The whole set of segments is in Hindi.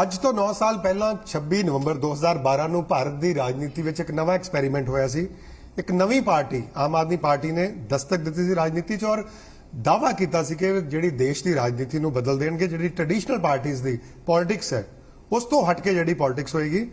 ਅੱਜ ਤੋਂ 9 ਸਾਲ ਪਹਿਲਾਂ 26 ਨਵੰਬਰ 2012 ਨੂੰ ਭਾਰਤ ਦੀ ਰਾਜਨੀਤੀ ਵਿੱਚ ਇੱਕ ਨਵਾਂ ਐਕਸਪੈਰੀਮੈਂਟ ਹੋਇਆ ਸੀ। ਇੱਕ ਨਵੀਂ ਪਾਰਟੀ ਆਮ ਆਦਮੀ ਪਾਰਟੀ ਨੇ ਦਸਤਕ ਦਿੱਤੀ ਸੀ ਰਾਜਨੀਤੀ 'ਚ ਔਰ ਦਾਅਵਾ ਕੀਤਾ ਸੀ ਕਿ ਜਿਹੜੀ ਦੇਸ਼ ਦੀ ਰਾਜਨੀਤੀ ਨੂੰ ਬਦਲ ਦੇਣਗੇ। ਜਿਹੜੀ ਟ੍ਰੈਡੀਸ਼ਨਲ ਪਾਰਟੀਆਂ ਦੀ ਪੋਲਿਟਿਕਸ ਹੈ ਉਸ ਤੋਂ ਹਟ ਕੇ ਜਿਹੜੀ ਪੋਲਿਟਿਕਸ ਹੋਏਗੀ।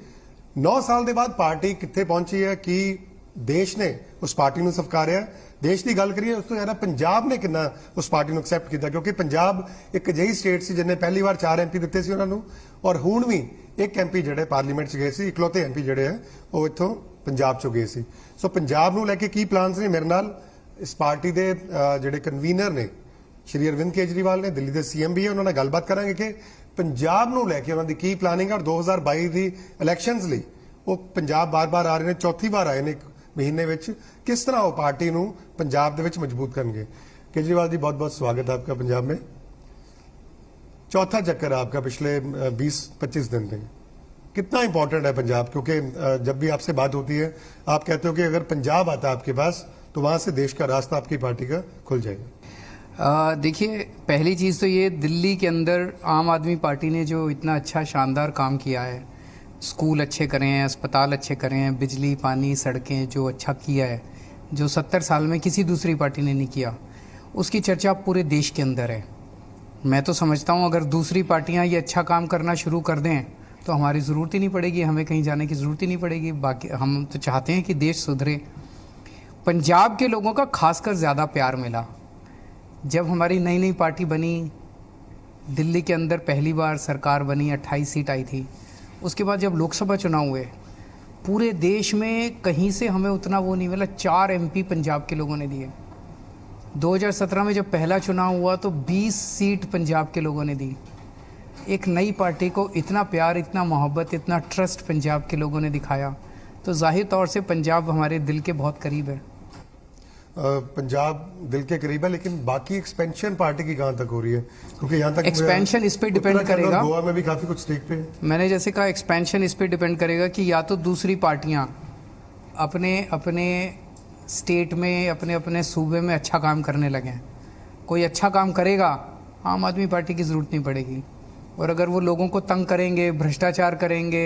9 ਸਾਲ ਦੇ ਬਾਅਦ ਪਾਰਟੀ ਕਿੱਥੇ ਪਹੁੰਚੀ ਹੈ, ਕੀ ਦੇਸ਼ ਨੇ ਉਸ ਪਾਰਟੀ ਨੂੰ ਸਵੀਕਾਰਿਆ। ਦੇਸ਼ ਦੀ ਗੱਲ ਕਰੀਏ ਉਸ ਤੋਂ ਜ਼ਿਆਦਾ ਪੰਜਾਬ ਨੇ ਕਿੰਨਾ ਉਸ ਪਾਰਟੀ ਨੂੰ ਐਕਸੈਪਟ ਕੀਤਾ, ਕਿਉਂਕਿ ਪੰਜਾਬ ਇੱਕ ਅਜਿਹੀ ਸਟੇਟ ਸੀ ਜਿਹਨੇ ਪਹਿਲੀ ਵਾਰ 4 ਐਮਪੀ ਦਿੱਤੇ ਸੀ ਉਹਨਾਂ ਨੂੰ ਔਰ ਹੁਣ ਵੀ ਇੱਕ ਐਮਪੀ ਜਿਹੜੇ ਪਾਰਲੀਮੈਂਟ 'ਚ ਗਏ ਸੀ, ਇਕਲੌਤੇ ਐਮਪੀ ਜਿਹੜੇ ਆ ਉਹ ਇੱਥੋਂ ਪੰਜਾਬ 'ਚੋਂ ਗਏ ਸੀ। ਸੋ ਪੰਜਾਬ ਨੂੰ ਲੈ ਕੇ ਕੀ ਪਲਾਨਸ ਨੇ, ਮੇਰੇ ਨਾਲ ਇਸ ਪਾਰਟੀ ਦੇ ਜਿਹੜੇ ਕਨਵੀਨਰ ਨੇ ਸ਼੍ਰੀ ਅਰਵਿੰਦ ਕੇਜਰੀਵਾਲ ਨੇ, ਦਿੱਲੀ ਦੇ ਸੀਐਮ ਵੀ ਹੈ, ਉਹਨਾਂ ਨਾਲ ਗੱਲਬਾਤ ਕਰਾਂਗੇ ਕਿ ਪੰਜਾਬ ਨੂੰ ਲੈ ਕੇ ਉਹਨਾਂ ਦੀ ਕੀ ਪਲਾਨਿੰਗ ਹੈ ਔਰ 2022 ਦੀ ਇਲੈਕਸ਼ਨਸ ਲਈ ਉਹ ਪੰਜਾਬ ਬਾਰ-ਬਾਰ ਆ ਰਹੇ ਨੇ, ਚੌਥੀ ਵਾਰ ਆਏ ਨੇ महीने में किस तरह वो पार्टी नू पंजाब दे विच मजबूत करेंगे। केजरीवाल जी बहुत बहुत स्वागत है आपका पंजाब में। चौथा चक्कर आपका पिछले 20-25 दिन में कितना इंपॉर्टेंट है पंजाब, क्योंकि जब भी आपसे बात होती है आप कहते हो कि अगर पंजाब आता है आपके पास तो वहां से देश का रास्ता आपकी पार्टी का खुल जाएगा। देखिए, पहली चीज़ तो ये दिल्ली के अंदर आम आदमी पार्टी ने जो इतना अच्छा शानदार काम किया है, स्कूल अच्छे करे हैं, अस्पताल अच्छे करे हैं, बिजली पानी सड़कें जो अच्छा किया है, जो 70 साल में किसी दूसरी पार्टी ने नहीं किया, उसकी चर्चा पूरे देश के अंदर है। मैं तो समझता हूँ अगर दूसरी पार्टियाँ ये अच्छा काम करना शुरू कर दें तो हमारी ज़रूरत ही नहीं पड़ेगी, हमें कहीं जाने की ज़रूरत ही नहीं पड़ेगी। बाकी हम तो चाहते हैं कि देश सुधरे। पंजाब के लोगों का खासकर ज़्यादा प्यार मिला जब हमारी नई नई पार्टी बनी। दिल्ली के अंदर पहली बार सरकार बनी, 28 सीट आई थी। उसके बाद जब लोकसभा चुनाव हुए पूरे देश में कहीं से हमें उतना वो नहीं मिला। 4 एमपी पंजाब के लोगों ने दिए। 2017 में जब पहला चुनाव हुआ तो 20 सीट पंजाब के लोगों ने दी। एक नई पार्टी को इतना प्यार, इतना मोहब्बत, इतना ट्रस्ट पंजाब के लोगों ने दिखाया तो जाहिर तौर से पंजाब हमारे दिल के बहुत करीब है। पंजाब दिल के करीब है, लेकिन बाकी एक्सपेंशन पार्टी की कहां तक हो रही है, क्योंकि यहां तक एक्सपेंशन इस पे डिपेंड करेगा। गोवा में भी काफी कुछ स्टेक पे है। मैंने जैसे कहा एक्सपेंशन इस पे डिपेंड करेगा कि या तो दूसरी पार्टियां अपने अपने स्टेट में, अपने अपने सूबे में अच्छा काम करने लगें। कोई अच्छा काम करेगा आम आदमी पार्टी की ज़रूरत नहीं पड़ेगी, और अगर वो लोगों को तंग करेंगे, भ्रष्टाचार करेंगे,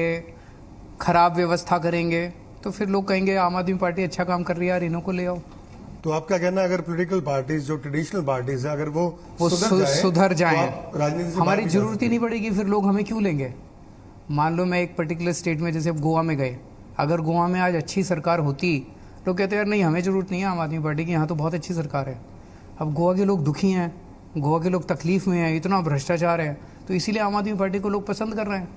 खराब व्यवस्था करेंगे तो फिर लोग कहेंगे आम आदमी पार्टी अच्छा काम कर रही है यार, इन्हों को ले आओ। तो आपका कहना है अगर पॉलिटिकल पार्टीज जो ट्रेडिशनल पार्टीज है अगर वो सुधर जाएं तो राजनीति से हमारी जरूरत ही नहीं पड़ेगी, फिर लोग हमें क्यों लेंगे। मान लो मैं एक पर्टिकुलर स्टेट में, जैसे गोवा में गए, अगर गोवा में आज अच्छी सरकार होती, लोग कहते हैं यार नहीं हमें ज़रूरत नहीं है आम आदमी पार्टी की, यहाँ तो बहुत अच्छी सरकार है। अब गोवा के लोग दुखी हैं, गोवा के लोग तकलीफ में हैं, इतना भ्रष्टाचार है, तो इसीलिए आम आदमी पार्टी को लोग पसंद कर रहे हैं।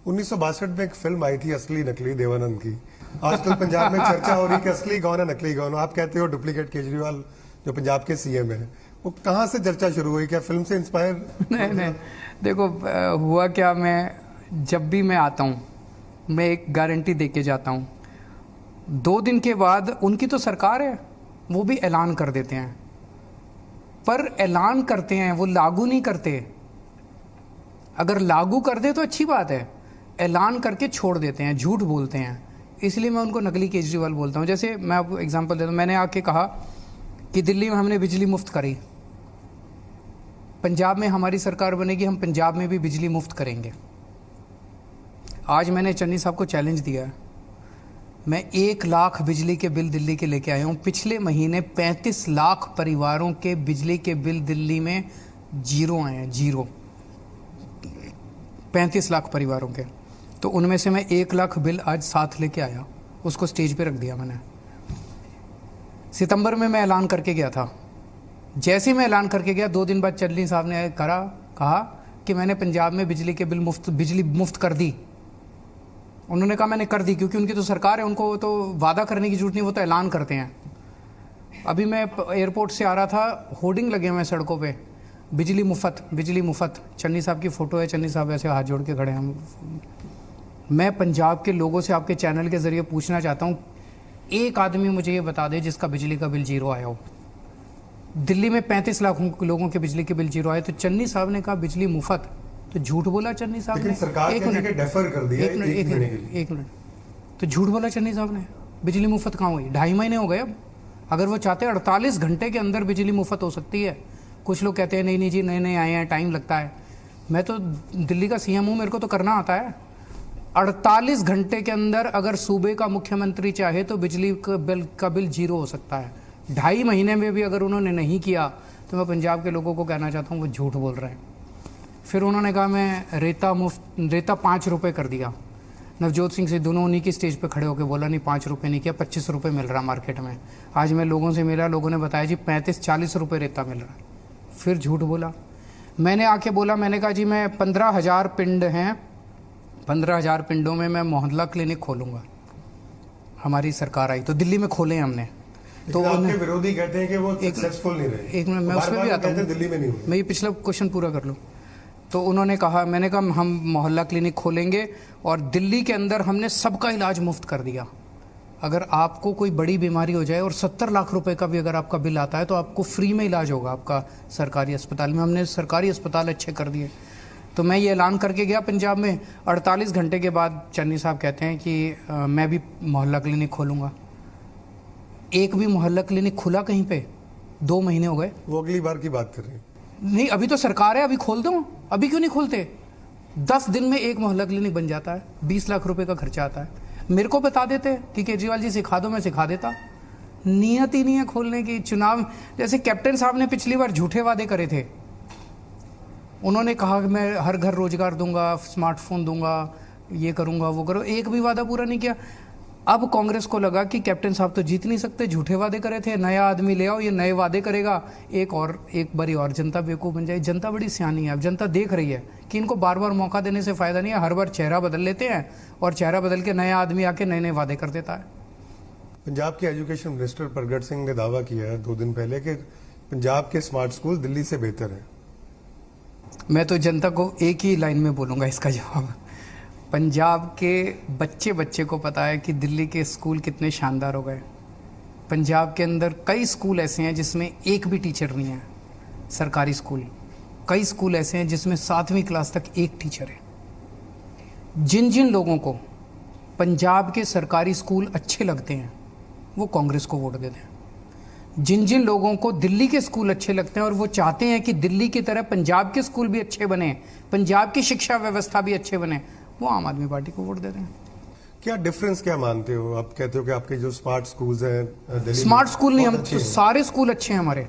1962 में एक फिल्म आई थी असली नकली देवानंद की। आजकल पंजाब में चर्चा हो रही है कि असली कौन है नकली कौन है। आप कहते हो डुप्लीकेट केजरीवाल जो पंजाब के सीएम है, वो कहाँ से चर्चा शुरू हुई, क्या फिल्म से इंस्पायर? नहीं, देखो हुआ क्या, मैं जब भी मैं आता हूँ मैं एक गारंटी दे के जाता हूँ। 2 दिन के बाद उनकी तो सरकार है, वो भी ऐलान कर देते हैं, पर ऐलान करते हैं वो लागू नहीं करते। अगर लागू कर दे तो अच्छी बात है, ऐलान करके छोड़ देते हैं, झूठ बोलते हैं, इसलिए मैं उनको नकली केजरीवाल बोलता हूँ। जैसे मैं आपको एग्जांपल देता हूँ, मैंने आके कहा कि दिल्ली में हमने बिजली मुफ्त करी, पंजाब में हमारी सरकार बनेगी, हम पंजाब में भी बिजली मुफ्त करेंगे। आज मैंने चन्नी साहब को चैलेंज दिया है, मैं 1 लाख बिजली के बिल दिल्ली के लेके आया हूँ। पिछले महीने 35 लाख परिवारों के बिजली के बिल दिल्ली में जीरो आए हैं, जीरो। 35 लाख परिवारों के, तो उनमें से मैं 1 लाख बिल आज साथ लेके आया, उसको स्टेज पे रख दिया मैंने। सितंबर में मैं ऐलान करके गया था, जैसे ही मैं ऐलान करके गया 2 दिन बाद चन्नी साहब ने कहा कि मैंने पंजाब में बिजली के बिजली मुफ्त कर दी। उन्होंने कहा मैंने कर दी, क्योंकि उनकी तो सरकार है, उनको तो वादा करने की जरूरत नहीं, वो तो ऐलान करते हैं। अभी मैं एयरपोर्ट से आ रहा था, होर्डिंग लगे हुए सड़कों पे, बिजली मुफ्त, बिजली मुफ्त। चन्नी साहब की फ़ोटो है, चन्नी साहब ऐसे हाथ जोड़ के खड़े हैं। मैं पंजाब के लोगों से आपके चैनल के ज़रिए पूछना चाहता हूँ, एक आदमी मुझे ये बता दे जिसका बिजली का बिल जीरो आया हो। दिल्ली में 35 लाख लोगों के बिजली के बिल जीरो आए, तो चन्नी साहब ने कहा बिजली मुफ्त, तो झूठ बोला चन्नी साहब ने। सरकार एक मिनट, डेफर कर दिया, एक मिनट, तो झूठ बोला चन्नी साहब ने। बिजली मुफ्त कहाँ हुई? 2.5 महीने हो गए अब। अगर वो चाहते 48 घंटे के अंदर बिजली मुफ्त हो सकती है। कुछ लोग कहते हैं नहीं जी, नए नए आए हैं, टाइम लगता है। मैं तो दिल्ली का सीएम हूँ, मेरे को तो करना आता है। 48 घंटे के अंदर अगर सूबे का मुख्यमंत्री चाहे तो बिजली का बिल जीरो हो सकता है। 2.5 महीने में भी अगर उन्होंने नहीं किया तो मैं पंजाब के लोगों को कहना चाहता हूँ वो झूठ बोल रहे हैं। फिर उन्होंने कहा मैं रेता 5 रुपये कर दिया। नवजोत सिंह सिद्धू ने उन्हीं की स्टेज पे खड़े होकर बोला नहीं 5 रुपये नहीं किया, 25 रुपये मिल रहा मार्केट में। आज मैं लोगों से मिला, लोगों ने बताया जी 35-40 रुपये रेता मिल रहा है। फिर झूठ बोला। मैंने आके बोला, मैंने कहा जी मैं 15,000 पिंड हैं, 15,000 पिंडों में मैं मोहल्ला क्लिनिक खोलूँगा। हमारी सरकार आई तो दिल्ली में खोले हमने। तो आपके विरोधी कहते हैं कि वो सक्सेसफुल नहीं रहे। एक मिनट मैं उस पर भी आता हूँ, दिल्ली में नहीं हुआ। मैं ये पिछला क्वेश्चन पूरा कर लूँ। तो उन्होंने कहा, मैंने कहा हम मोहल्ला क्लिनिक खोलेंगे और दिल्ली के अंदर हमने सबका इलाज मुफ्त कर दिया। अगर आपको कोई बड़ी बीमारी हो जाए और 70 लाख रुपए का भी अगर आपका बिल आता है तो आपको फ्री में इलाज होगा आपका सरकारी अस्पताल में। हमने सरकारी अस्पताल अच्छे कर दिए। तो मैं ये ऐलान करके गया पंजाब में। 48 घंटे के बाद चन्नी साहब कहते हैं कि मैं भी मोहल्ला क्लिनिक खोलूँगा। एक भी मोहल्ला क्लिनिक खुला कहीं पे? 2 महीने हो गए। वो अगली बार की बात कर रहे हैं। नहीं, अभी तो सरकार है, अभी खोल दो। अभी क्यों नहीं खोलते? 10 दिन में एक मोहल्ला क्लिनिक बन जाता है, 20 लाख रुपए का खर्चा आता है। मेरे को बता देते कि केजरीवाल जी सिखा दो, मैं सिखा देता। नियत ही नहीं है खोलने की। चुनाव जैसे कैप्टन साहब ने पिछली बार झूठे वादे करे थे। उन्होंने कहा कि मैं हर घर रोजगार दूंगा, स्मार्टफोन दूंगा, ये करूंगा, वो करो। एक भी वादा पूरा नहीं किया। अब कांग्रेस को लगा कि कैप्टन साहब तो जीत नहीं सकते, झूठे वादे करे थे, नया आदमी ले आओ, ये नए वादे करेगा, एक बारी और जनता बेवकूफ़ बन जाए। जनता बड़ी सियानी है। अब जनता देख रही है कि इनको बार बार मौका देने से फ़ायदा नहीं है। हर बार चेहरा बदल लेते हैं और चेहरा बदल के नया आदमी आके नए नए वादे कर देता है। पंजाब के एजुकेशन मिनिस्टर प्रगट सिंह ने दावा किया है 2 दिन पहले कि पंजाब के स्मार्ट स्कूल दिल्ली से बेहतर है। मैं तो जनता को एक ही लाइन में बोलूँगा इसका जवाब। पंजाब के बच्चे को पता है कि दिल्ली के स्कूल कितने शानदार हो गए। पंजाब के अंदर कई स्कूल ऐसे हैं जिसमें एक भी टीचर नहीं है, सरकारी स्कूल। कई स्कूल ऐसे हैं जिसमें 7वीं क्लास तक एक टीचर है। जिन जिन लोगों को पंजाब के सरकारी स्कूल अच्छे लगते हैं वो कांग्रेस को वोट देते हैं। जिन जिन लोगों को दिल्ली के स्कूल अच्छे लगते हैं और वो चाहते हैं कि दिल्ली की तरह पंजाब के स्कूल भी अच्छे बने, पंजाब की शिक्षा व्यवस्था भी अच्छे बने, वो आम आदमी पार्टी को वोट देते हैं। क्या डिफरेंस क्या मानते हो? आप कहते हो कि आपके जो स्मार्ट स्कूल्स हैं दिल्ली स्मार्ट स्कूल नहीं, हम अच्छे हैं। सारे स्कूल अच्छे हैं हमारे।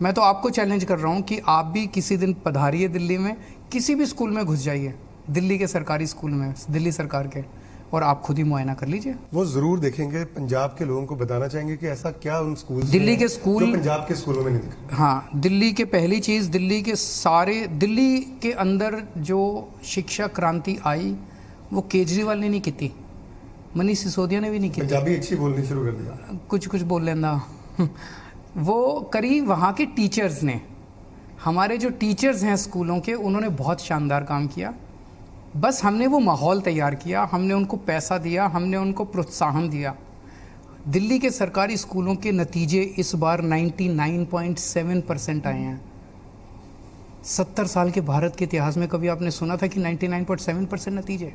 मैं तो आपको चैलेंज कर रहा हूं कि आप भी किसी दिन पधारिए दिल्ली में, किसी भी स्कूल में घुस जाइए, दिल्ली के सरकारी स्कूल में, दिल्ली सरकार के, और आप खुद ही मुआयना कर लीजिए। वो जरूर देखेंगे। पंजाब के लोगों को बताना चाहेंगे कि ऐसा क्या उन स्कूल दिल्ली के स्कूल जो पंजाब के स्कूलों में नहीं दिख रहा। हाँ, दिल्ली के पहली चीज़, दिल्ली के अंदर जो शिक्षा क्रांति आई वो केजरीवाल ने नहीं की थी, मनीष सिसोदिया ने भी नहीं की थी। पंजाबी अच्छी बोलनी शुरू कर दिया। कुछ बोल लेना वो करी वहाँ के टीचर्स ने। हमारे जो टीचर्स हैं स्कूलों के, उन्होंने बहुत शानदार काम किया। बस हमने वो माहौल तैयार किया, हमने उनको पैसा दिया, हमने उनको प्रोत्साहन दिया। दिल्ली के सरकारी स्कूलों के नतीजे इस बार 99.7% आए हैं। 70 साल के भारत के इतिहास में कभी आपने सुना था कि 99.7% नतीजे?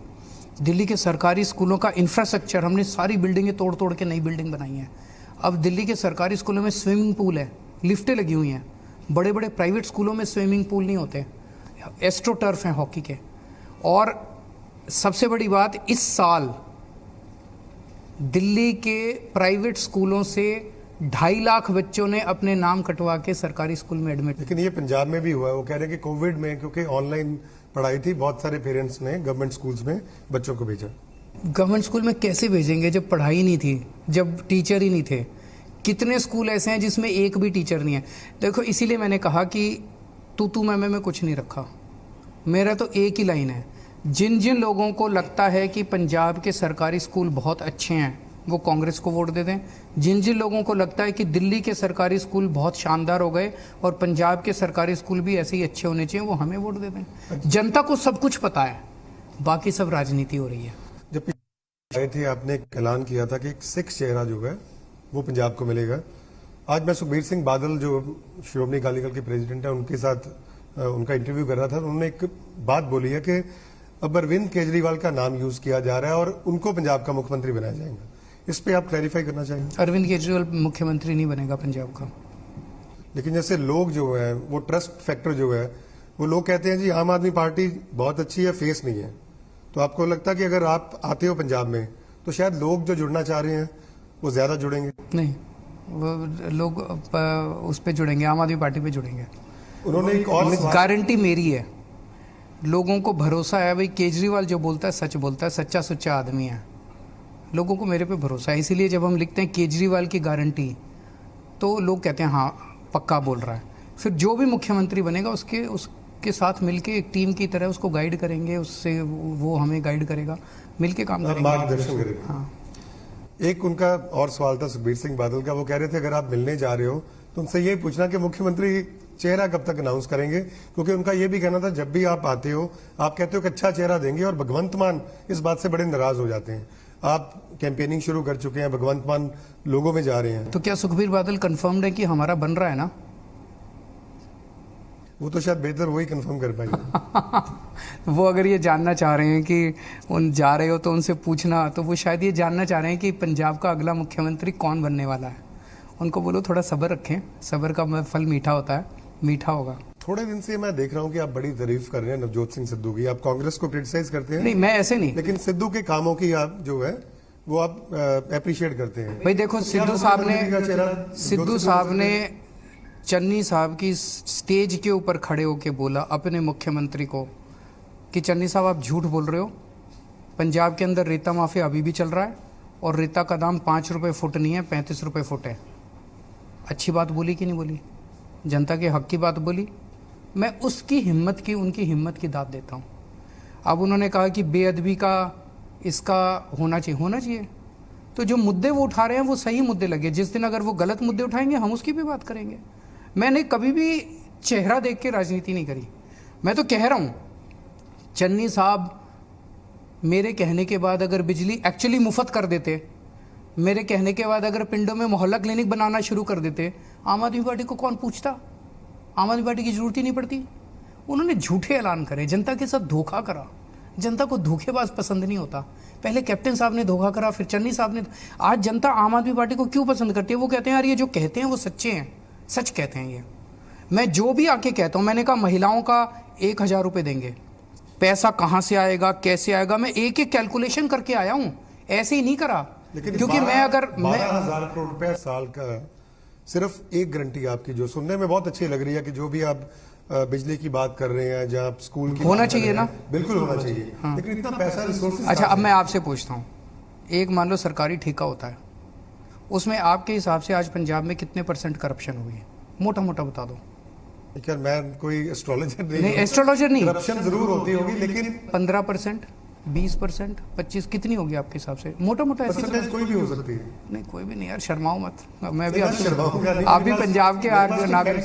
दिल्ली के सरकारी स्कूलों का इंफ्रास्ट्रक्चर, हमने सारी बिल्डिंगें तोड़ तोड़ के नई बिल्डिंग बनाई हैं। अब दिल्ली के सरकारी स्कूलों में स्विमिंग पूल है, लिफ्टें लगी हुई हैं। बड़े बड़े प्राइवेट स्कूलों में स्विमिंग पूल नहीं होते, एस्ट्रो टर्फ हैं हॉकी के। और सबसे बड़ी बात, इस साल दिल्ली के प्राइवेट स्कूलों से 2.5 लाख बच्चों ने अपने नाम कटवा के सरकारी स्कूल में एडमिट। लेकिन ये पंजाब में भी हुआ है। वो कह रहे हैं कि कोविड में क्योंकि ऑनलाइन पढ़ाई थी, बहुत सारे पेरेंट्स ने गवर्नमेंट स्कूल्स में बच्चों को भेजा। गवर्नमेंट स्कूल में कैसे भेजेंगे जब पढ़ाई नहीं थी, जब टीचर ही नहीं थे? कितने स्कूल ऐसे हैं जिसमें एक भी टीचर नहीं है? देखो, इसीलिए मैंने कहा कि तू मैं में कुछ नहीं रखा। मेरा तो एक ही लाइन है, जिन जिन लोगों को लगता है कि पंजाब के सरकारी स्कूल बहुत अच्छे हैं वो कांग्रेस को वोट दे दें। जिन जिन लोगों को लगता है कि दिल्ली के सरकारी स्कूल बहुत शानदार हो गए और पंजाब के सरकारी स्कूल भी ऐसे ही अच्छे होने चाहिए, वो हमें वोट दे दें। जनता को सब कुछ पता है, बाकी सब राजनीति हो रही है। जब आए थे आपने एक ऐलान किया था कि एक सिख चेहरा जो है वो पंजाब को मिलेगा। आज मैं सुखबीर सिंह बादल जो श्रोमणी अकाली दल के प्रेसिडेंट है उनके साथ उनका इंटरव्यू कर रहा था। उन्होंने एक बात बोली है कि अब अरविंद केजरीवाल का नाम यूज किया जा रहा है और उनको पंजाब का मुख्यमंत्री बनाया जाएगा। इस पे आप क्लैरिफाई करना चाहेंगे? अरविंद केजरीवाल मुख्यमंत्री नहीं बनेगा पंजाब का। लेकिन जैसे लोग जो है वो ट्रस्ट फैक्टर जो है वो लोग कहते हैं जी आम आदमी पार्टी बहुत अच्छी है, फेस नहीं है। तो आपको लगता है कि अगर आप आते हो पंजाब में तो शायद लोग जो जुड़ना चाह रहे हैं वो ज्यादा जुड़ेंगे? नहीं, वो लोग उस पे जुड़ेंगे, आम आदमी पार्टी पे जुड़ेंगे। उन्होंने एक और गारंटी मेरी है, लोगों को भरोसा है। भाई केजरीवाल जो बोलता है सच बोलता है, सच्चा सुच्चा आदमी है। लोगों को मेरे पे भरोसा है, इसीलिए जब हम लिखते हैं केजरीवाल की गारंटी तो लोग कहते हैं हाँ पक्का बोल रहा है। फिर जो भी मुख्यमंत्री बनेगा उसके साथ मिलके एक टीम की तरह उसको गाइड करेंगे, उससे वो हमें गाइड करेगा, मिलके काम करेंगे, मार्गदर्शन करेंगे। हाँ। एक उनका और सवाल था सुखबीर सिंह बादल का, वो कह रहे थे अगर आप मिलने जा रहे हो तो उनसे ये पूछना कि मुख्यमंत्री चेहरा कब तक अनाउंस करेंगे, क्योंकि उनका ये भी कहना था जब भी आप आते हो आप कहते हो कि अच्छा चेहरा देंगे, और भगवंत मान इस बात से बड़े नाराज हो जाते हैं। आप कैंपेनिंग शुरू कर चुके हैं, भगवंत मान लोगों में जा रहे हैं, तो क्या सुखबीर बादल कंफर्म्ड है कि हमारा बन रहा है ना? वो तो शायद बेहतर वही कंफर्म कर पाएंगे। वो अगर ये जानना चाह रहे हैं कि उन जा रहे हो तो उनसे पूछना, तो वो शायद ये जानना चाह रहे हैं कि पंजाब का अगला मुख्यमंत्री कौन बनने वाला है। उनको बोलो थोड़ा सब्र रखें, सब्र का फल मीठा होता है, मीठा होगा। थोड़े दिन से मैं देख रहा हूं कि आप बड़ी तारीफ कर रहे हैं नवजोत सिंह सिद्धू की। आप कांग्रेस को क्रिटिसाइज करते हैं? नहीं, मैं ऐसे नहीं, लेकिन सिद्धू के कामों की आप जो है वो आप अप्रिशिएट करते हैं। भाई देखो सिद्धू साहब ने चन्नी साहब की स्टेज के ऊपर खड़े होके बोला अपने मुख्यमंत्री को कि चन्नी साहब आप झूठ बोल रहे हो, पंजाब के अंदर रेता माफिया अभी भी चल रहा है और रेता का दाम 5 रुपये फुट नहीं है, 35 रुपये फुट है। अच्छी बात बोली कि नहीं बोली? जनता के हक की बात बोली। मैं उसकी हिम्मत की, उनकी हिम्मत की दाद देता हूँ। अब उन्होंने कहा कि बेअदबी का इसका होना चाहिए। तो जो मुद्दे वो उठा रहे हैं वो सही मुद्दे लगे। जिस दिन अगर वो गलत मुद्दे उठाएंगे हम उसकी भी बात करेंगे। मैंने कभी भी चेहरा देख के राजनीति नहीं करी। मैं तो कह रहा हूँ चन्नी साहब मेरे कहने के बाद अगर बिजली एक्चुअली मुफ्त कर देते, मेरे कहने के बाद अगर पिंडों में मोहल्ला क्लिनिक बनाना शुरू कर देते, आम आदमी पार्टी को कौन पूछता? आम आदमी पार्टी की जरूरत ही नहीं पड़ती। उन्होंने झूठे ऐलान करे, जनता के साथ धोखा करा। जनता को धोखेबाज पसंद नहीं होता। पहले कैप्टन साहब ने धोखा करा, फिर चन्नी साहब ने। आज जनता आम आदमी पार्टी को क्यों पसंद करती है? वो कहते हैं यार ये जो कहते हैं वो सच्चे हैं, सच कहते हैं ये। मैं जो भी आके कहता हूं, मैंने कहा महिलाओं का 1000 रुपये देंगे, पैसा कहां से आएगा, कैसे आएगा, मैं एक एक कैलकुलेशन करके आया हूं, ऐसे ही नहीं करा। लेकिन क्योंकि मैं अगर 12,000 करोड़ रुपए साल का सिर्फ एक गारंटी आपकी जो सुनने में बहुत अच्छी लग रही है कि जो भी आप बिजली की बात कर रहे हैं, जहाँ स्कूल की होना चाहिए ना, बिल्कुल होना चाहिए। हाँ। लेकिन इतना पैसा रिसोर्सेज। अच्छा अब मैं आपसे पूछता हूँ, एक मान लो सरकारी ठेका होता है, उसमें आपके हिसाब से आज पंजाब में कितने % करप्शन हुई है? मोटा मोटा बता दो। यार मैं कोई एस्ट्रोलॉजर नहीं, एस्ट्रोलॉजर नहीं, करप्शन जरूर होती होगी, लेकिन 15%, 20%, 25 कितनी होगी आपके हिसाब से? मोटा मोटा परसेंटेज कोई भी हो सकती है। नहीं कोई भी नहीं यार, शर्माओ मत। मैं भी आप भी पंजाब के नागरिक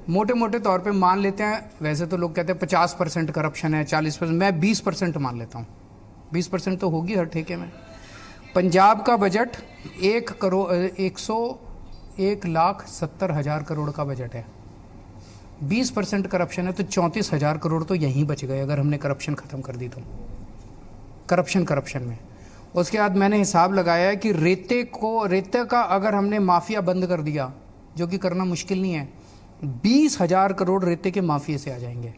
मोटे मोटे तौर पे मान लेते हैं। वैसे तो लोग कहते हैं 50% करप्शन है, 40%, मैं 20% मान लेता हूँ। 20% तो होगी हर ठेके में। पंजाब का बजट 1,70,000 करोड़ का बजट है। 20% करप्शन है तो 34,000 करोड़ तो यहीं बच गए अगर हमने करप्शन खत्म कर दी तो। करप्शन में उसके बाद मैंने हिसाब लगाया है कि रेते का अगर हमने माफिया बंद कर दिया, जो कि करना मुश्किल नहीं है, 20,000 करोड़ रेते के माफिया से आ जाएंगे।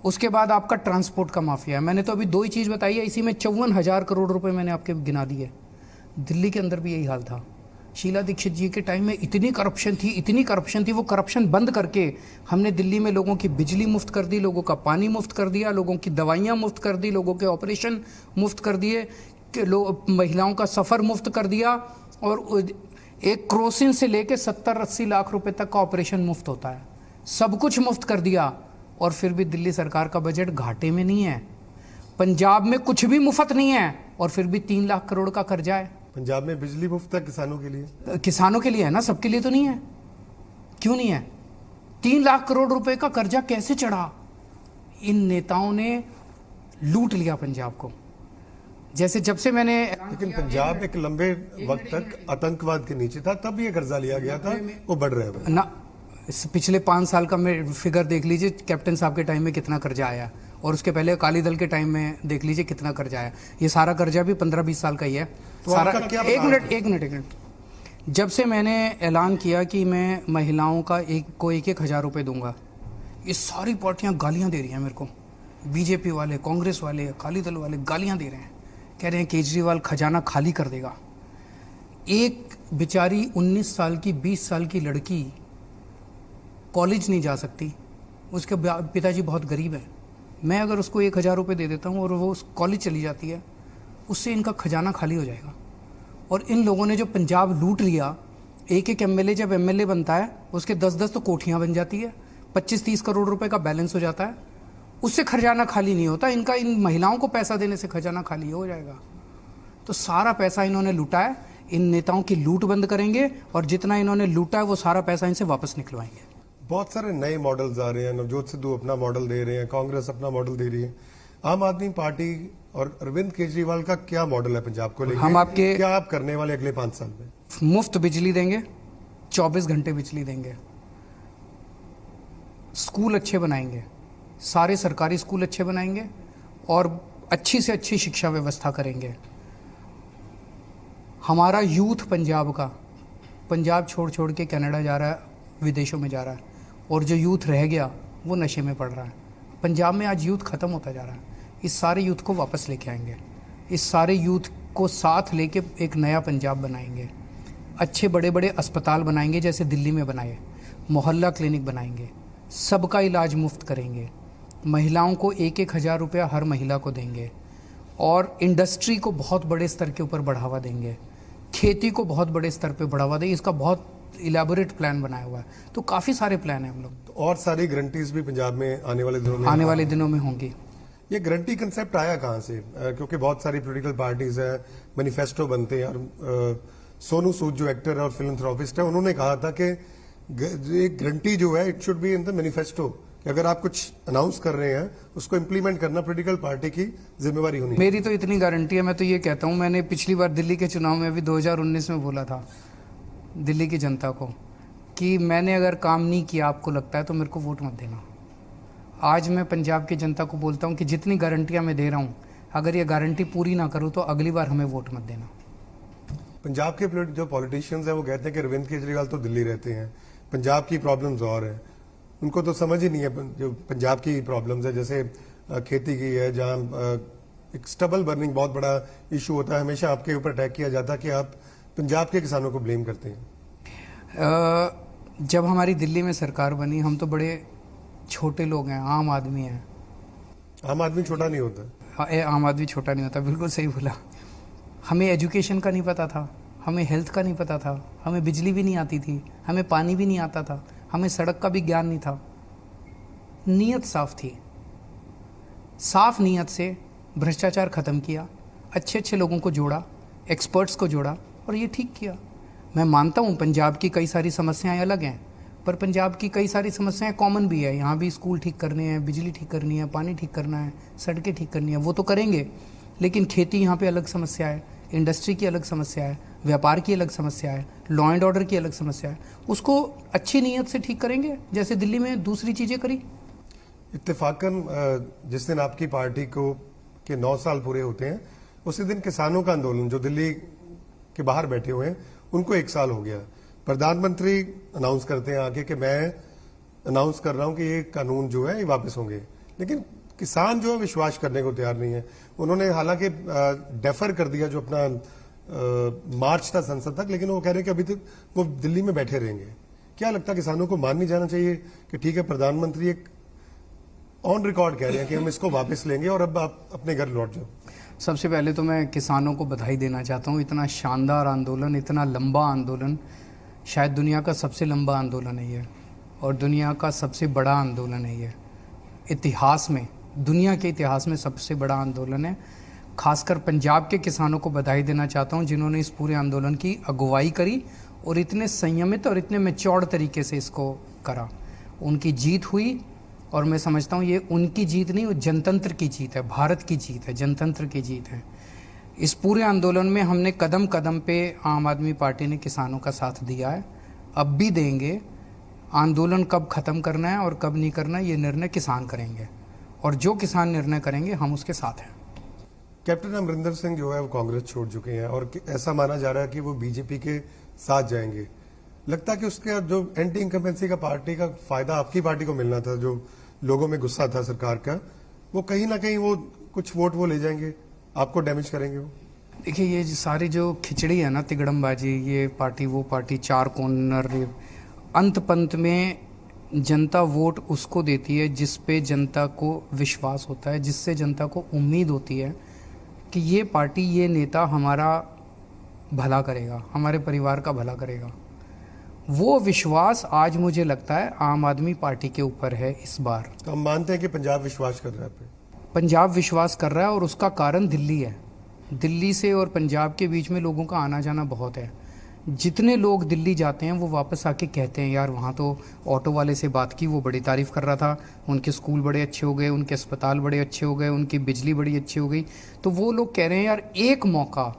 उसके बाद आपका ट्रांसपोर्ट का माफिया है। मैंने तो अभी 2 ही चीज़ बताई है, इसी में 54,000 करोड़ रुपए मैंने आपके गिना दिए। दिल्ली के अंदर भी यही हाल था। शीला दीक्षित जी के टाइम में इतनी करप्शन थी, वो करप्शन बंद करके हमने दिल्ली में लोगों की बिजली मुफ्त कर दी, लोगों का पानी मुफ्त कर दिया, लोगों की दवाइयाँ मुफ्त कर दी, लोगों के ऑपरेशन मुफ्त कर दिए, महिलाओं का सफ़र मुफ्त कर दिया, और एक क्रोसिन से लेके 70-80 लाख रुपए तक का ऑपरेशन मुफ्त होता है। सब कुछ मुफ्त कर दिया, और फिर भी दिल्ली सरकार का बजट घाटे में नहीं है। पंजाब में कुछ भी मुफ्त नहीं है, और फिर भी 3 लाख करोड़ का कर्जा है। पंजाब में बिजली मुफ्त है किसानों के लिए? किसानों के लिए है ना, सबके लिए तो नहीं है। क्यों नहीं है? 3 लाख करोड़ रुपए का कर्जा कैसे चढ़ा? इन नेताओं ने लूट लिया पंजाब को। जैसे जब से मैंने, लेकिन पंजाब एक लंबे वक्त तक आतंकवाद के नीचे था, तब ये कर्जा लिया गया था, वो बढ़ रहा है ना। पिछले 5 साल का फिगर देख लीजिए, कैप्टन साहब के टाइम में कितना कर्जा आया, और उसके पहले अकाली दल के टाइम में देख लीजिए कितना कर्जा आया। ये सारा कर्जा भी 15-20 साल का ही है। तो सारा एक मिनट जब से मैंने ऐलान किया कि मैं महिलाओं का 1,000 रुपए दूंगा, ये सारी पार्टियां गालियां दे रही हैं मेरे को, बीजेपी वाले, कांग्रेस वाले, अकाली दल वाले गालियां दे रहे हैं, कह रहे हैं केजरीवाल खजाना खाली कर देगा। एक बेचारी 19 साल की, 20 साल की लड़की कॉलेज नहीं जा सकती, उसके पिताजी बहुत गरीब है, मैं अगर उसको 1,000 रुपये दे देता हूँ और वो कॉलेज चली जाती है, उससे इनका खजाना खाली हो जाएगा। और इन लोगों ने जो पंजाब लूट लिया, एक एक एमएलए जब एमएलए बनता है उसके 10-10 तो कोठियाँ बन जाती है, 25-30 करोड़ रुपए का बैलेंस हो जाता है, उससे खजाना खाली नहीं होता। इनका इन महिलाओं को पैसा देने से खजाना खाली हो जाएगा। तो सारा पैसा इन्होंने लूटा है, इन नेताओं की लूट बंद करेंगे और जितना इन्होंने लूटा है वो सारा पैसा इनसे वापस निकलवाएंगे। बहुत सारे नए मॉडल्स आ रहे हैं, नवजोत सिद्धू अपना मॉडल दे रहे हैं, कांग्रेस अपना मॉडल दे रही है। आम आदमी पार्टी और अरविंद केजरीवाल का क्या मॉडल है पंजाब को लेकर? क्या आप करने वाले अगले 5 साल में? मुफ्त बिजली देंगे, 24 घंटे बिजली देंगे, स्कूल अच्छे बनाएंगे, सारे सरकारी स्कूल अच्छे बनाएंगे और अच्छी से अच्छी शिक्षा व्यवस्था करेंगे। हमारा यूथ पंजाब छोड़ छोड़ के कनाडा जा रहा है, विदेशों में जा रहा है, और जो यूथ रह गया वो नशे में पड़ रहा है। पंजाब में आज यूथ ख़त्म होता जा रहा है। इस सारे यूथ को वापस लेके आएंगे, इस सारे यूथ को साथ लेके एक नया पंजाब बनाएंगे। अच्छे बड़े बड़े अस्पताल बनाएंगे जैसे दिल्ली में बनाए, मोहल्ला क्लिनिक बनाएंगे, सबका इलाज मुफ्त करेंगे, महिलाओं को 1-1 हज़ार रुपया हर महिला को देंगे, और इंडस्ट्री को बहुत बड़े स्तर के ऊपर बढ़ावा देंगे, खेती को बहुत बड़े स्तर पे बढ़ावा देंगे। इसका बहुत इलेबोरेट प्लान बनाया हुआ है। तो काफ़ी सारे प्लान हैं हम लोग। तो और सारी गारंटीज भी पंजाब में आने वाले दिनों में होंगी। ये गारंटी कंसेप्ट आया कहाँ से? क्योंकि बहुत सारी पॉलिटिकल पार्टीज हैं, मैनिफेस्टो बनते हैं, और सोनू सूद जो एक्टर और फिलैंथ्रोपिस्ट है, उन्होंने कहा था कि एक गारंटी जो है it should be in the manifesto, कि अगर आप कुछ अनाउंस कर रहे हैं उसको इम्प्लीमेंट करना पॉलिटिकल पार्टी की जिम्मेवारी होनी। मेरी तो इतनी गारंटी है, मैं तो ये कहता हूँ, मैंने पिछली बार दिल्ली के चुनाव में भी 2019 में बोला था दिल्ली की जनता को कि मैंने अगर काम नहीं किया, आपको लगता है, तो मेरे को वोट मत देना। आज मैं पंजाब की जनता को बोलता हूँ कि जितनी गारंटियाँ मैं दे रहा हूँ, अगर ये गारंटी पूरी ना करूँ तो अगली बार हमें वोट मत देना। पंजाब के जो पॉलिटिशियंस हैं वो कहते हैं कि अरविंद केजरीवाल तो दिल्ली रहते हैं, पंजाब की प्रॉब्लम्स और हैं, उनको तो समझ ही नहीं है जो पंजाब की प्रॉब्लम्स है, जैसे खेती की है, जहाँ एक स्टबल बर्निंग बहुत बड़ा इशू होता है। हमेशा आपके ऊपर अटैक किया जाता है कि आप पंजाब के किसानों को ब्लेम करते हैं। जब हमारी दिल्ली में सरकार बनी, हम तो बड़े छोटे लोग हैं, आम आदमी हैं। आम आदमी छोटा नहीं होता। आम आदमी छोटा नहीं होता, बिल्कुल सही बोला। हमें एजुकेशन का नहीं पता था, हमें हेल्थ का नहीं पता था, हमें बिजली भी नहीं आती थी, हमें पानी भी नहीं आता था, हमें सड़क का भी ज्ञान नहीं था। नीयत साफ थी, साफ नीयत से भ्रष्टाचार खत्म किया, अच्छे अच्छे लोगों को जोड़ा, एक्सपर्ट्स को जोड़ा और ये ठीक किया। मैं मानता हूँ पंजाब की कई सारी समस्याएं अलग हैं, पर पंजाब की कई सारी समस्याएं कॉमन भी है। यहाँ भी स्कूल ठीक करने हैं, बिजली ठीक करनी है, पानी ठीक करना है, सड़कें ठीक करनी है, वो तो करेंगे। लेकिन खेती यहाँ पे अलग समस्या है, इंडस्ट्री की अलग समस्या है, व्यापार की अलग समस्या है, लॉ एंड ऑर्डर की अलग समस्या है। उसको अच्छी नीयत से ठीक करेंगे, जैसे दिल्ली में दूसरी चीज़ें करी। इत्तेफाकन जिस दिन आपकी पार्टी को के 9 साल पूरे होते हैं, उसी दिन किसानों का आंदोलन जो दिल्ली के बाहर बैठे हुए हैं उनको 1 साल हो गया। प्रधानमंत्री अनाउंस करते हैं आके कि मैं अनाउंस कर रहा हूं कि ये कानून जो है ये वापस होंगे, लेकिन किसान जो है विश्वास करने को तैयार नहीं है। उन्होंने हालांकि डेफर कर दिया जो अपना मार्च था संसद तक, लेकिन वो कह रहे हैं कि अभी तक वो दिल्ली में बैठे रहेंगे। क्या लगता है किसानों को मान नहीं जाना चाहिए कि ठीक है, प्रधानमंत्री एक ऑन रिकॉर्ड कह रहे हैं कि हम इसको वापस लेंगे और अब आप अपने घर लौट जाओ? सबसे पहले तो मैं किसानों को बधाई देना चाहता हूँ। इतना शानदार आंदोलन, इतना लंबा आंदोलन, शायद दुनिया का सबसे लंबा आंदोलन है ये, और दुनिया का सबसे बड़ा आंदोलन है ये। इतिहास में, दुनिया के इतिहास में सबसे बड़ा आंदोलन है। खासकर पंजाब के किसानों को बधाई देना चाहता हूँ जिन्होंने इस पूरे आंदोलन की अगुवाई करी और इतने संयमित और इतने मैच्योर्ड तरीके से इसको करा। उनकी जीत हुई, और मैं समझता हूँ ये उनकी जीत नहीं, वो जनतंत्र की जीत है, भारत की जीत है, जनतंत्र की जीत है। इस पूरे आंदोलन में हमने कदम कदम पे आम आदमी पार्टी ने किसानों का साथ दिया है, अब भी देंगे। आंदोलन कब ख़त्म करना है और कब नहीं करना है ये निर्णय किसान करेंगे, और जो किसान निर्णय करेंगे हम उसके साथ हैं। कैप्टन अमरिंदर सिंह जो है वो कांग्रेस छोड़ चुके हैं और ऐसा माना जा रहा है कि वो बीजेपी के साथ जाएंगे। लगता है कि उसका जो एंटी इनकम्बेंसी का पार्टी का फायदा आपकी पार्टी को मिलना था, जो लोगों में गुस्सा था सरकार का, वो कहीं ना कहीं वो कुछ वोट वो ले जाएंगे, आपको डैमेज करेंगे वो। देखिए ये सारी जो खिचड़ी है ना, तिगड़मबाजी, ये पार्टी वो पार्टी, चार कॉर्नर, अंत पंत में जनता वोट उसको देती है जिस पे जनता को विश्वास होता है, जिससे जनता को उम्मीद होती है कि ये पार्टी, ये नेता हमारा भला करेगा, हमारे परिवार का भला करेगा। वो विश्वास आज मुझे लगता है आम आदमी पार्टी के ऊपर है इस बार। तो हम मानते हैं कि पंजाब विश्वास कर रहा है आप पे। पंजाब विश्वास कर रहा है और उसका कारण दिल्ली है। दिल्ली से और पंजाब के बीच में लोगों का आना जाना बहुत है। जितने लोग दिल्ली जाते हैं वो वापस आके कहते हैं यार वहाँ तो ऑटो वाले से बात की, वो बड़ी तारीफ़ कर रहा था, उनके स्कूल बड़े अच्छे हो गए, उनके अस्पताल बड़े अच्छे हो गए, उनकी बिजली बड़ी अच्छी हो गई। तो वो लोग कह रहे हैं यार एक मौका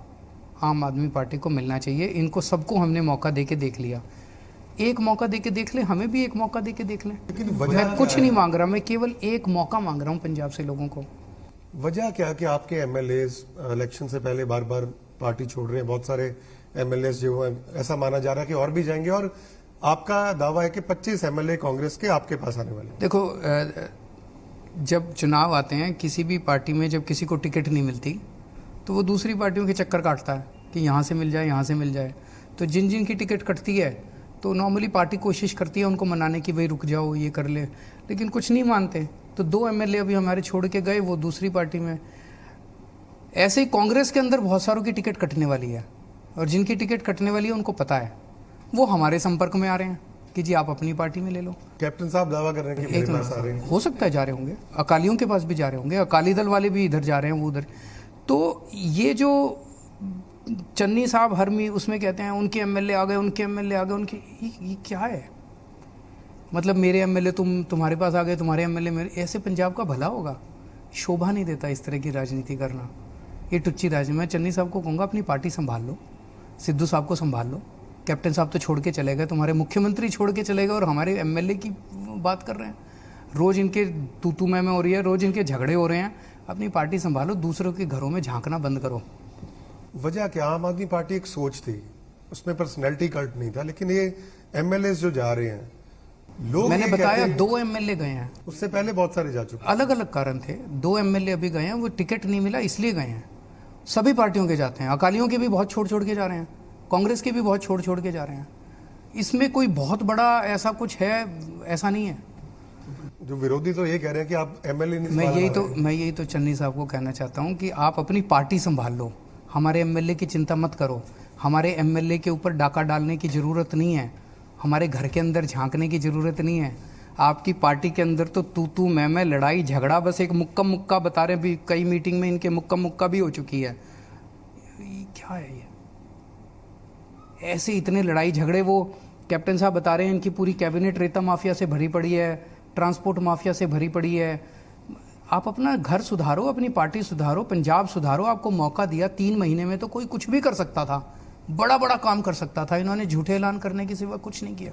आम आदमी पार्टी को मिलना चाहिए। इनको सबको हमने मौका दे के देख लिया, एक मौका दे के देख लें, हमें भी एक मौका दे के देख लें। लेकिन मैं कुछ नहीं मांग रहा, मैं केवल एक मौका मांग रहा हूँ पंजाब से लोगों को। वजह क्या कि आपके एमएलएस इलेक्शन से पहले बार बार पार्टी छोड़ रहे हैं, बहुत सारे एमएलएस जो है, ऐसा माना जा रहा है कि और भी जाएंगे, और आपका दावा है कि 25 एमएलए कांग्रेस के आपके पास आने वाले हैं। देखो जब चुनाव आते हैं किसी भी पार्टी में, जब किसी को टिकट नहीं मिलती तो वो दूसरी पार्टियों के चक्कर काटता है कि यहाँ से मिल जाए, यहाँ से मिल जाए। तो जिन जिन की टिकट कटती है तो नॉर्मली पार्टी कोशिश करती है उनको मनाने की, भाई रुक जाओ, ये कर ले, लेकिन कुछ नहीं मानते। तो 2 एमएलए अभी हमारे छोड़ के गए, वो दूसरी पार्टी में। ऐसे ही कांग्रेस के अंदर बहुत सारों की टिकट कटने वाली है, और जिनकी टिकट कटने वाली है उनको पता है, वो हमारे संपर्क में आ रहे हैं कि जी आप अपनी पार्टी में ले लो। कैप्टन साहब दावा कर रहे हैं कि एक मेरे पास आ रहे हैं। हो सकता है जा रहे होंगे, अकालियों के पास भी जा रहे होंगे, अकाली दल वाले भी इधर जा रहे हैं, वो उधर। तो ये जो चन्नी साहब हरमी उसमें कहते हैं उनके एमएलए आ गए, उनके एमएलए आ गए, उनके ये क्या है? मतलब मेरे एमएलए तुम्हारे पास आ गए, तुम्हारे एमएलए मेरे, ऐसे पंजाब का भला होगा? शोभा नहीं देता इस तरह की राजनीति करना, ये टुच्ची राजनीति। मैं चन्नी साहब को कहूँगा अपनी पार्टी संभाल लो, सिद्धू साहब को संभाल लो। कैप्टन साहब तो छोड़ के चले गए, तुम्हारे मुख्यमंत्री छोड़ के चले गए, और हमारे एमएलए की बात कर रहे हैं। रोज़ इनके तू मैं हो रही है, रोज़ इनके झगड़े हो रहे हैं। अपनी पार्टी संभालो, दूसरों के घरों में झांकना बंद करो। वजह क्या, आम आदमी पार्टी एक सोच थी, उसमें पर्सनैलिटी कल्ट नहीं था, लेकिन ये एमएलए जो जा रहे हैं, लोग मैंने ये बताया कहते हैं- 2 एमएलए गए हैं, उससे पहले बहुत सारे जा चुके। अलग अलग कारण थे। 2 एमएलए अभी गए हैं, वो टिकट नहीं मिला इसलिए गए हैं। सभी पार्टियों के जाते हैं, अकालियों के भी बहुत छोड़ के जा रहे हैं, कांग्रेस के भी बहुत छोड़ के जा रहे हैं। इसमें कोई बहुत बड़ा ऐसा कुछ है, ऐसा नहीं है। जो विरोधी तो ये कह रहे हैं कि आप एमएलए नहीं मैं संभाल पा रहे हैं। यही तो चन्नी साहब को कहना चाहता हूँ कि आप अपनी पार्टी संभाल लो, हमारे एमएलए की चिंता मत करो। हमारे एमएलए के ऊपर डाका डालने की ज़रूरत नहीं है, हमारे घर के अंदर झांकने की ज़रूरत नहीं है। आपकी पार्टी के अंदर तो तू मैं लड़ाई झगड़ा बस एक मुक्का बता रहे भी, कई मीटिंग में इनके मुक्का भी हो चुकी है। ये क्या है ये? ऐसे इतने लड़ाई झगड़े, वो कैप्टन साहब बता रहे हैं इनकी पूरी कैबिनेट रेता माफिया से भरी पड़ी है, ट्रांसपोर्ट माफिया से भरी पड़ी है। आप अपना घर सुधारो, अपनी पार्टी सुधारो, पंजाब सुधारो। आपको मौका दिया 3 महीने में, तो कोई कुछ भी कर सकता था, बड़ा काम कर सकता था। इन्होंने झूठे ऐलान करने के सिवा कुछ नहीं किया।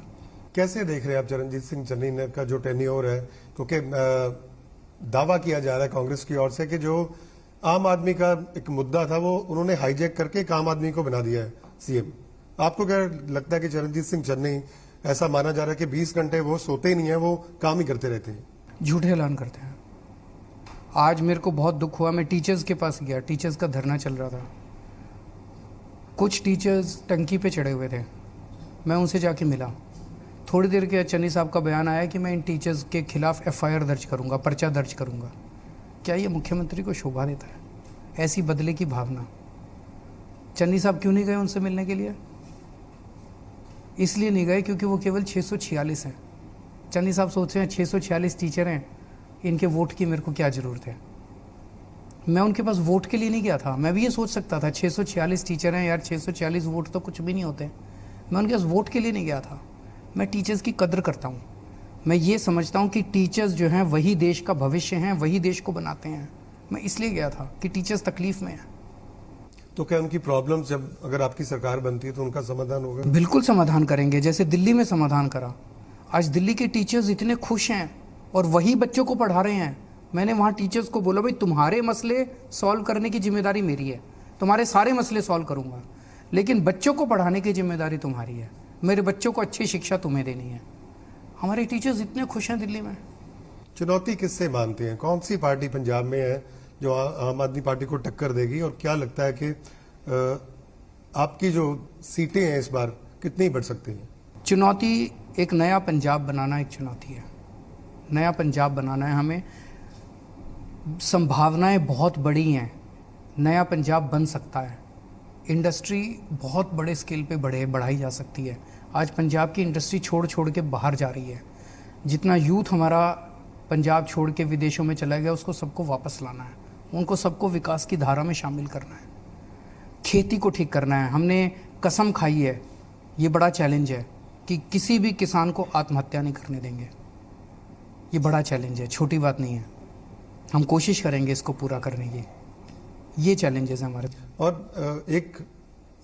कैसे देख रहे हैं आप चरणजीत सिंह चन्नी ने का जो टेन्योर है, क्योंकि दावा किया जा रहा है कांग्रेस की ओर से कि जो आम आदमी का एक मुद्दा था वो उन्होंने हाईजैक करके एक आम आदमी को बना दिया है सीएम। आपको क्या लगता है कि चरणजीत सिंह चन्नी, ऐसा माना जा रहा है कि 20 घंटे वो सोते ही नहीं है, वो काम ही करते रहते हैं, झूठे ऐलान करते हैं। आज मेरे को बहुत दुख हुआ, मैं टीचर्स के पास गया, टीचर्स का धरना चल रहा था। कुछ टीचर्स टंकी पे चढ़े हुए थे, मैं उनसे जाके मिला। थोड़ी देर के चन्नी साहब का बयान आया कि मैं इन टीचर्स के खिलाफ एफआईआर दर्ज करूंगा, पर्चा दर्ज करूंगा। क्या ये मुख्यमंत्री को शोभा देता है? ऐसी बदले की भावना। चन्नी साहब क्यों नहीं गए उनसे मिलने के लिए? इसलिए नहीं गए क्योंकि वो केवल 646 हैं। चन्नी साहब सोच रहे हैं 646 टीचर हैं, इनके वोट की मेरे को क्या ज़रूरत है? मैं उनके पास वोट के लिए नहीं गया था। मैं भी ये सोच सकता था 646 टीचर हैं यार, 646 वोट तो कुछ भी नहीं होते। मैं उनके पास वोट के लिए नहीं गया था। मैं टीचर्स की कद्र करता हूँ। मैं ये समझता हूँ कि टीचर्स जो हैं वही देश का भविष्य हैं, वही देश को बनाते हैं। मैं इसलिए गया था कि टीचर्स तकलीफ में हैं। तो क्या उनकी प्रॉब्लम जब अगर आपकी सरकार बनती है तो उनका समाधान होगा? बिल्कुल समाधान करेंगे, जैसे दिल्ली में समाधान करा। आज दिल्ली के टीचर्स इतने खुश हैं और वही बच्चों को पढ़ा रहे हैं। मैंने वहाँ टीचर्स को बोला भाई तुम्हारे मसले सॉल्व करने की जिम्मेदारी मेरी है, तुम्हारे सारे मसले सॉल्व करूँगा, लेकिन बच्चों को पढ़ाने की जिम्मेदारी तुम्हारी है। मेरे बच्चों को अच्छी शिक्षा तुम्हें देनी है। हमारे टीचर्स इतने खुश हैं दिल्ली में। चुनौती किससे मानते हैं? कौन सी पार्टी पंजाब में है जो आम आदमी पार्टी को टक्कर देगी, और क्या लगता है कि आपकी जो सीटें हैं इस बार कितनी बढ़ सकती हैं? चुनौती, एक नया पंजाब बनाना एक चुनौती है। नया पंजाब बनाना है हमें। संभावनाएं बहुत बड़ी हैं, नया पंजाब बन सकता है। इंडस्ट्री बहुत बड़े स्केल पे बढ़ाई जा सकती है। आज पंजाब की इंडस्ट्री छोड़ छोड़ के बाहर जा रही है। जितना यूथ हमारा पंजाब छोड़ के विदेशों में चला गया, उसको सबको वापस लाना है। उनको सबको विकास की धारा में शामिल करना है। खेती को ठीक करना है। हमने कसम खाई है, ये बड़ा चैलेंज है कि किसी भी किसान को आत्महत्या नहीं करने देंगे। ये बड़ा चैलेंज है, छोटी बात नहीं है। हम कोशिश करेंगे इसको पूरा करने की। ये चैलेंजेस हैं हमारे। और एक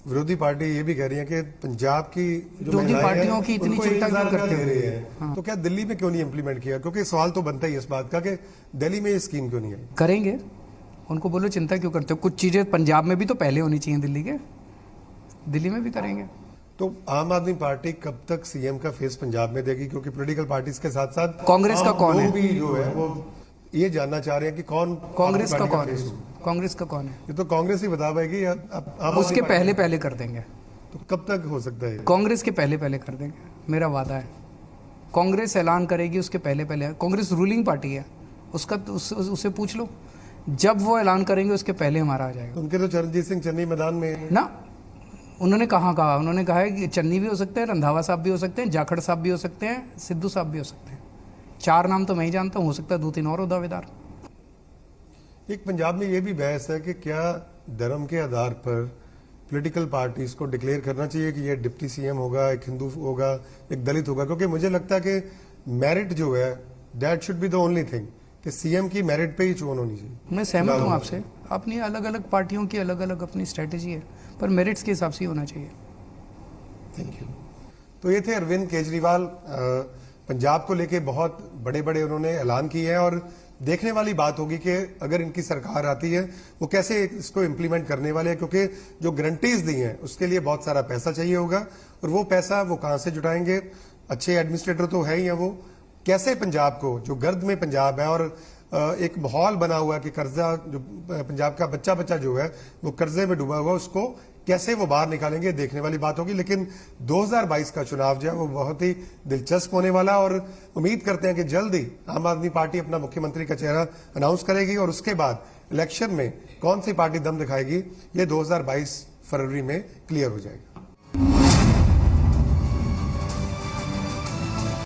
विरोधी पार्टी ये भी कह रही है कि पंजाब की जो विरोधी महिलाएं हैं, पार्टियों की इतनी उनको चिंता 1,000 क्यों करते दे हो? रही है। तो क्या दिल्ली में क्यों नहीं इंप्लीमेंट किया? क्योंकि सवाल तो बनता ही है इस बात का कि दिल्ली में ये स्कीम क्यों नहीं आई? करेंगे। उनको बोलो चिंता क्यों करते हो? कुछ चीज़ें पंजाब में भी तो पहले होनी चाहिए दिल्ली के, दिल्ली में भी करेंगे। तो आम आदमी पार्टी कब तक सीएम का फेस पंजाब में देगी? क्योंकि पॉलिटिकल पार्टीज के साथ साथ कांग्रेस का आम कौन है? लोग भी जो है वो ये जानना चाह रहे हैं कि कौन कांग्रेस का पार्टी कौन है? फेस हो। कांग्रेस का कौन है? ये तो कांग्रेस ही बता पाएगी या आम उसके आदमी पहले पहले कर देंगे। तो कब तक हो सकता है? कांग्रेस के पहले पहले कर देंगे, मेरा वादा है। कांग्रेस ऐलान करेगी उसके पहले पहले। कांग्रेस रूलिंग पार्टी है, उसका उससे पूछ लो। जब वो ऐलान करेंगे उसके पहले हमारा आ जाएगा। तो उनके तो चरणजीत सिंह चन्नी मैदान में ना, उन्होंने कहा उन्होंने कहा है कि चन्नी भी हो सकते हैं, रंधावा साहब भी हो सकते हैं, जाखड़ साहब भी हो सकते हैं, सिद्धू साहब भी हो सकते हैं। 4 नाम तो मैं ही जानता हूँ, हो सकता है 2-3 और हो दावेदार। एक पंजाब में ये भी बहस है कि क्या धर्म के आधार पर पॉलिटिकल पार्टीज को डिक्लेयर करना चाहिए कि ये डिप्टी सीएम होगा, एक हिंदू होगा, एक दलित होगा? क्योंकि मुझे लगता है कि मेरिट जो है that should be the only thing, कि सीएम की मेरिट पे ही चुन होनी चाहिए। मैं सहमत हूँ आपसे। अपनी अलग अलग पार्टियों की अलग अलग अपनी स्ट्रेटेजी है, पर मेरिट्स के हिसाब से ही होना चाहिए। Thank you. तो ये थे अरविंद केजरीवाल। पंजाब को लेके बहुत बड़े बड़े उन्होंने ऐलान किए हैं, और देखने वाली बात होगी कि अगर इनकी सरकार आती है वो कैसे इसको इम्प्लीमेंट करने वाले हैं, क्योंकि जो गारंटीज दी हैं उसके लिए बहुत सारा पैसा चाहिए होगा, और वो पैसा वो कहां से जुटाएंगे? अच्छे एडमिनिस्ट्रेटर तो है ही हैं, वो कैसे पंजाब को, जो गर्द में पंजाब है और एक माहौल बना हुआ है कि कर्जा, जो पंजाब का बच्चा बच्चा जो है वो कर्जे में डूबा हुआ, उसको कैसे वो बाहर निकालेंगे, देखने वाली बात होगी। लेकिन 2022 का चुनाव जो है वो बहुत ही दिलचस्प होने वाला, और उम्मीद करते हैं कि जल्द ही आम आदमी पार्टी अपना मुख्यमंत्री का चेहरा अनाउंस करेगी, और उसके बाद इलेक्शन में कौन सी पार्टी दम दिखाएगी ये 2022 फरवरी में क्लियर हो जाएगा।